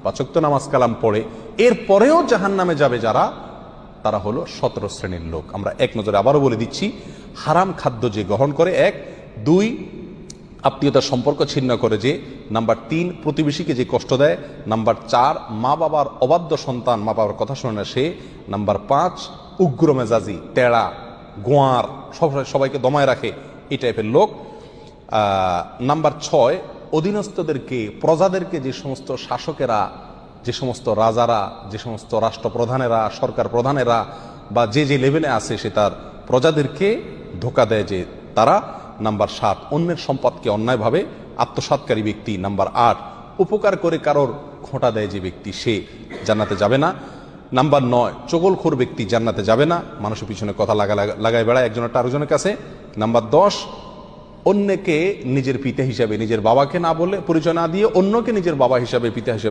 5 ওয়াক্ত নামাজ কালাম পড়ে, এরপরেও জাহান্নামে যাবে যারা, তারা হলো 17 শ্রেণীর লোক। আমরা এক নজরে আবারও বলে দিচ্ছি, হারাম খাদ্য যে গ্রহণ করে, 1, 2 আত্মীয়তার সম্পর্ক ছিন্ন করে যে, নাম্বার 3 প্রতিবেশীকে যে কষ্ট দেয়, নাম্বার 4 মা বাবার অবাধ্য সন্তান, মা বাবার কথা শোনে না সে, নাম্বার 5 উগ্র মেজাজি, তেড়া, গোয়ার, সবাইকে দমায় রাখে, এই টাইপের লোক। নাম্বার 6 অধীনস্থদেরকে, প্রজাদেরকে, যে সমস্ত শাসকেরা, যে সমস্ত রাজারা, যে সমস্ত রাষ্ট্রপ্রধানেরা, সরকার প্রধানেরা বা যে যে লেভেলে আছে সে তার প্রজাদেরকে ধোঁকা দেয় যে তারা। নাম্বার 7 অন্যের সম্পদকে অন্যায়ভাবে আত্মসাৎকারী ব্যক্তি। নাম্বার 8 উপকার করে কারোর খোঁটা দেয় যে ব্যক্তি, সে জান্নাতে যাবে না। নাম্বার 9 চগলখোর ব্যক্তি জান্নাতে যাবে না, মানুষের পিছনে কথা লাগায় বেড়ায় একজনের আরেকজনের কাছে। নাম্বার 10 অন্যকে নিজের পিতা হিসাবে, নিজের বাবাকে না বলে, পরিচয় না দিয়ে অন্যকে নিজের বাবা হিসাবে, পিতা হিসাবে